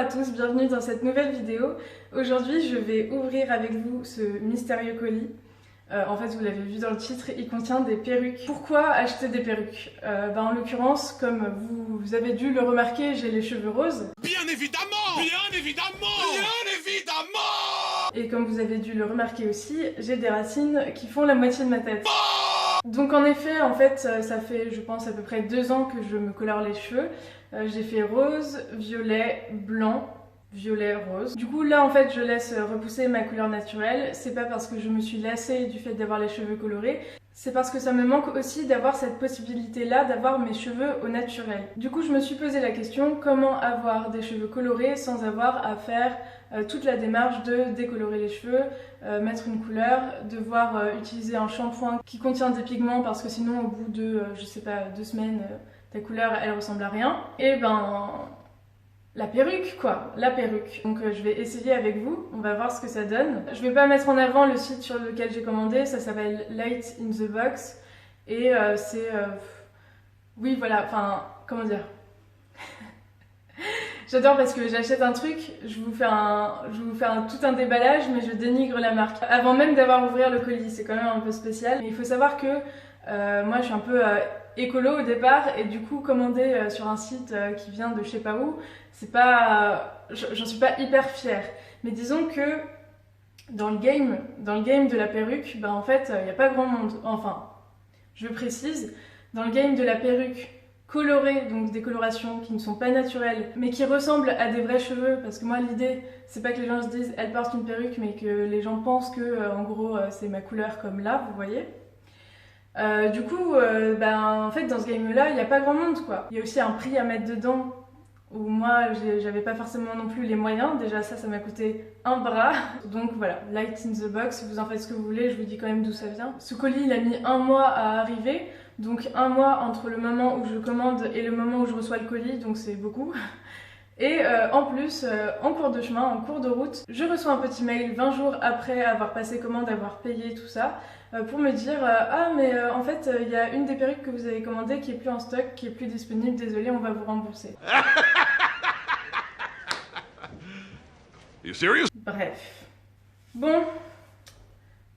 tous, bienvenue dans cette nouvelle vidéo. Aujourd'hui je vais ouvrir avec vous ce mystérieux colis. En fait vous l'avez vu dans le titre, il contient des perruques. Pourquoi acheter des perruques? En l'occurrence, comme vous avez dû le remarquer, j'ai les cheveux roses. Bien évidemment! Bien évidemment! Bien évidemment! Et comme vous avez dû le remarquer aussi, j'ai des racines qui font la moitié de ma tête. Donc en effet, en fait, ça fait je pense à peu près 2 ans que je me colore les cheveux. J'ai fait rose, violet, blanc, violet, rose. Du coup là en fait je laisse repousser ma couleur naturelle. C'est pas parce que je me suis lassée du fait d'avoir les cheveux colorés, c'est parce que ça me manque aussi d'avoir cette possibilité là d'avoir mes cheveux au naturel. Du coup je me suis posé la question, comment avoir des cheveux colorés sans avoir à faire toute la démarche de décolorer les cheveux, mettre une couleur, devoir utiliser un shampoing qui contient des pigments parce que sinon au bout de je sais pas 2 semaines ta couleur elle ressemble à rien. Et la perruque quoi, la perruque. Donc je vais essayer avec vous, on va voir ce que ça donne. Je vais pas mettre en avant le site sur lequel j'ai commandé, ça s'appelle Light in the Box. Et oui voilà, enfin comment dire. J'adore parce que j'achète un truc, je vous fais tout un déballage mais je dénigre la marque. Avant même d'avoir ouvert le colis, c'est quand même un peu spécial. Mais il faut savoir que moi je suis un peu écolo au départ et du coup commander sur un site qui vient de je sais pas où, c'est pas, j'en suis pas hyper fière. Mais disons que dans le game de la perruque, en fait il n'y a pas grand monde. Enfin, je précise, dans le game de la perruque colorée, donc des colorations qui ne sont pas naturelles, mais qui ressemblent à des vrais cheveux, parce que moi l'idée c'est pas que les gens se disent elle porte une perruque, mais que les gens pensent que en gros c'est ma couleur comme là, vous voyez. Du coup, en fait, dans ce game-là, il n'y a pas grand monde, quoi. Il y a aussi un prix à mettre dedans, où moi, j'avais pas forcément non plus les moyens. Déjà, ça m'a coûté un bras. Donc voilà, Light in the Box, vous en faites ce que vous voulez, je vous dis quand même d'où ça vient. Ce colis, il a mis 1 mois à arriver, donc 1 mois entre le moment où je commande et le moment où je reçois le colis, donc c'est beaucoup. Et en plus, en cours de chemin, en cours de route, je reçois un petit mail 20 jours après avoir passé commande, avoir payé tout ça, pour me dire ah mais en fait il y a une des perruques que vous avez commandée qui est plus en stock, qui est plus disponible, désolé on va vous rembourser. You serious? Bref. Bon,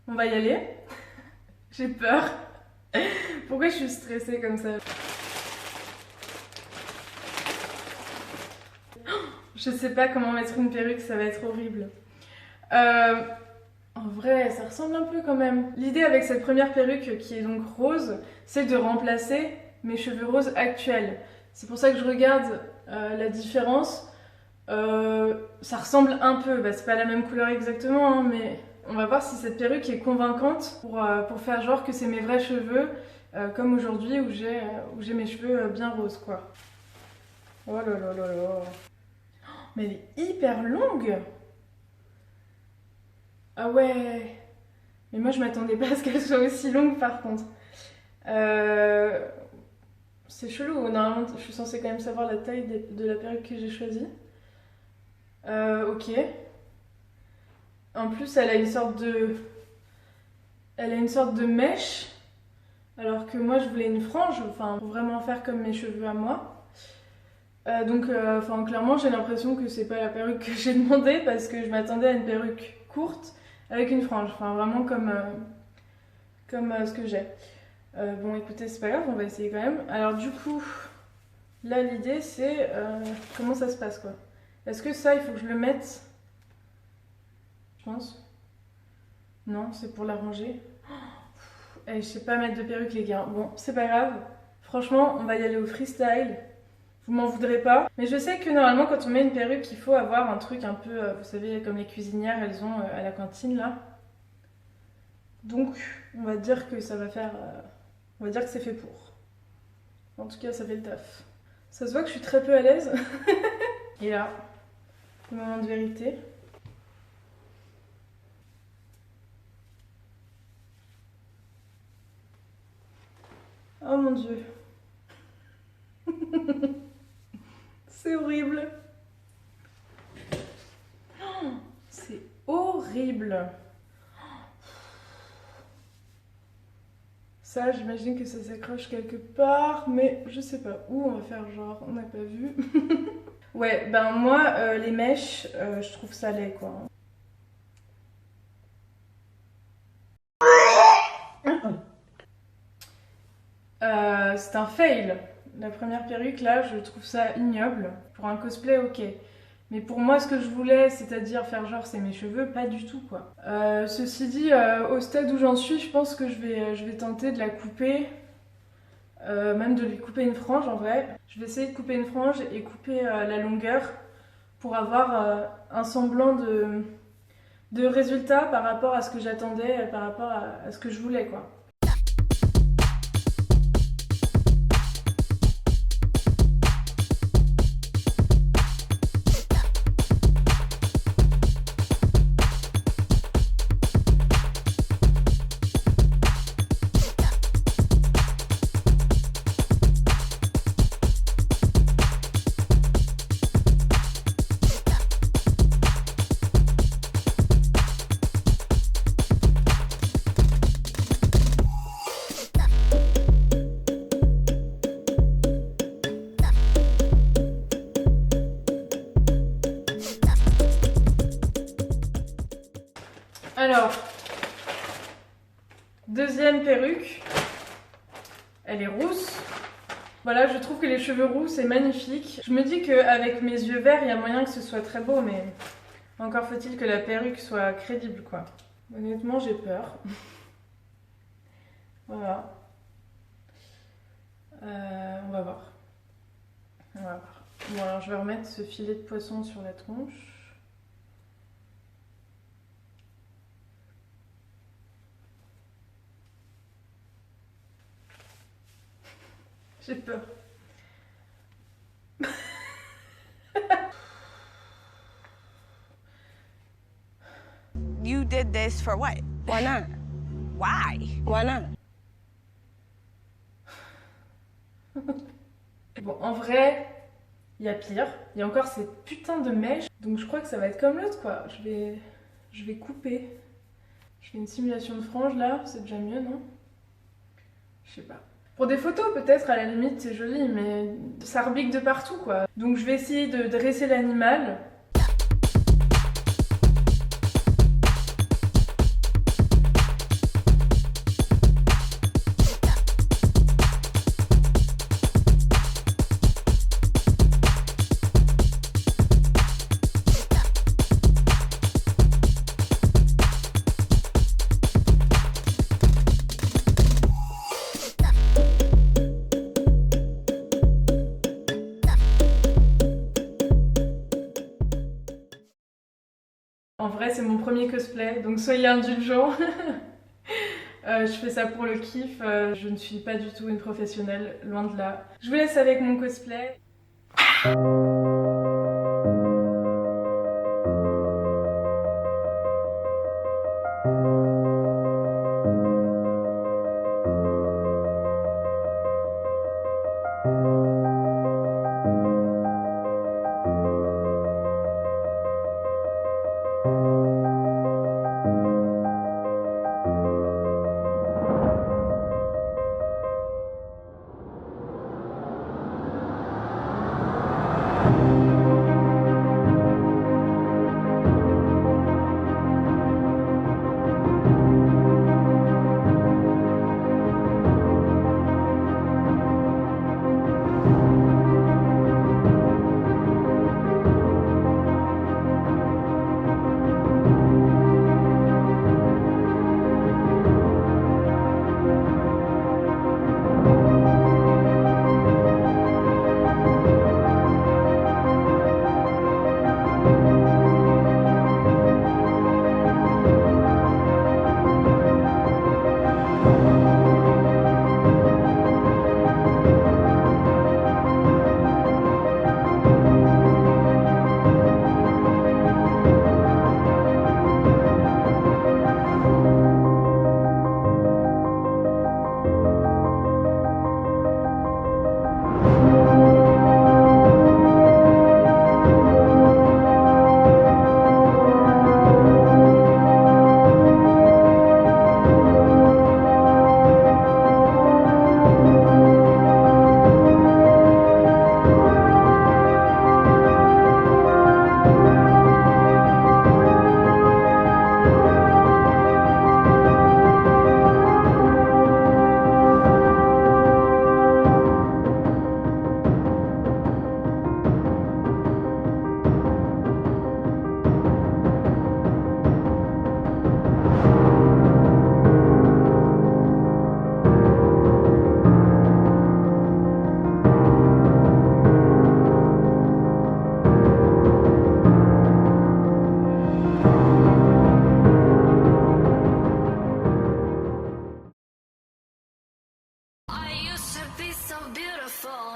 on va y aller. J'ai peur. Pourquoi je suis stressée comme ça? Je sais pas comment mettre une perruque, ça va être horrible. En vrai, ça ressemble un peu quand même. L'idée avec cette première perruque qui est donc rose, c'est de remplacer mes cheveux roses actuels. C'est pour ça que je regarde la différence. Ça ressemble un peu, c'est pas la même couleur exactement, hein, mais on va voir si cette perruque est convaincante pour faire genre que c'est mes vrais cheveux, comme aujourd'hui où j'ai mes cheveux bien roses quoi. Oh là là là là. Mais elle est hyper longue! Ah ouais! Mais moi je m'attendais pas à ce qu'elle soit aussi longue par contre. C'est chelou, normalement je suis censée quand même savoir la taille de la perruque que j'ai choisie. Ok. En plus elle a une sorte de mèche, alors que moi je voulais une frange, enfin pour vraiment faire comme mes cheveux à moi. Donc clairement j'ai l'impression que c'est pas la perruque que j'ai demandé parce que je m'attendais à une perruque courte avec une frange, enfin vraiment comme ce que j'ai. Bon écoutez c'est pas grave, on va essayer quand même. Alors du coup là l'idée c'est comment ça se passe quoi. Est-ce que ça il faut que je le mette? Je pense. Non, c'est pour l'arranger. Je sais pas mettre de perruque les gars. Bon c'est pas grave, franchement on va y aller au freestyle. Vous m'en voudrez pas. Mais je sais que normalement quand on met une perruque, il faut avoir un truc un peu, vous savez, comme les cuisinières, elles ont à la cantine là. Donc on va dire que ça va faire... on va dire que c'est fait pour. En tout cas ça fait le taf. Ça se voit que je suis très peu à l'aise. Et là, le moment de vérité. Oh mon dieu. C'est horrible. Oh, c'est horrible. Ça, j'imagine que ça s'accroche quelque part, mais je sais pas où. On va faire genre, on n'a pas vu. Ouais, ben moi, les mèches, je trouve ça laid, quoi. C'est un fail. La première perruque, là, je trouve ça ignoble. Pour un cosplay, ok. Mais pour moi, ce que je voulais, c'est-à-dire faire genre c'est mes cheveux, pas du tout, quoi. Ceci dit, au stade où j'en suis, je pense que je vais tenter de la couper. Même de lui couper une frange, en vrai. Je vais essayer de couper une frange et couper la longueur pour avoir un semblant de résultat par rapport à ce que j'attendais, par rapport à ce que je voulais, quoi. Alors, deuxième perruque, elle est rousse. Voilà, je trouve que les cheveux roux, c'est magnifique. Je me dis qu'avec mes yeux verts, il y a moyen que ce soit très beau, mais encore faut-il que la perruque soit crédible, quoi. Honnêtement, j'ai peur. Voilà. On va voir. On va voir. Bon, alors je vais remettre ce filet de poisson sur la tronche. J'ai peur. You did this for what? Why not? Why? Why not? Bon, en vrai, il y a pire. Il y a encore ces putains de mèches. Donc je crois que ça va être comme l'autre, quoi. Je vais couper. Je fais une simulation de frange là, c'est déjà mieux, non? Je sais pas. Pour des photos, peut-être, à la limite, c'est joli, mais ça rebique de partout, quoi. Donc je vais essayer de dresser l'animal. En vrai, c'est mon premier cosplay, donc soyez indulgents. Je fais ça pour le kiff, je ne suis pas du tout une professionnelle, loin de là. Je vous laisse avec mon cosplay.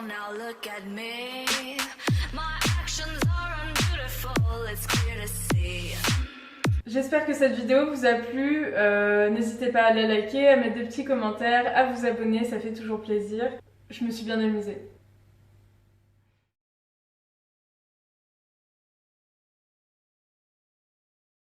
now look at me. My actions are unbeautiful, it's clear to see. J'espère que cette vidéo vous a plu, n'hésitez pas à la liker, à mettre des petits commentaires, à vous abonner, ça fait toujours plaisir. Je me suis bien amusée.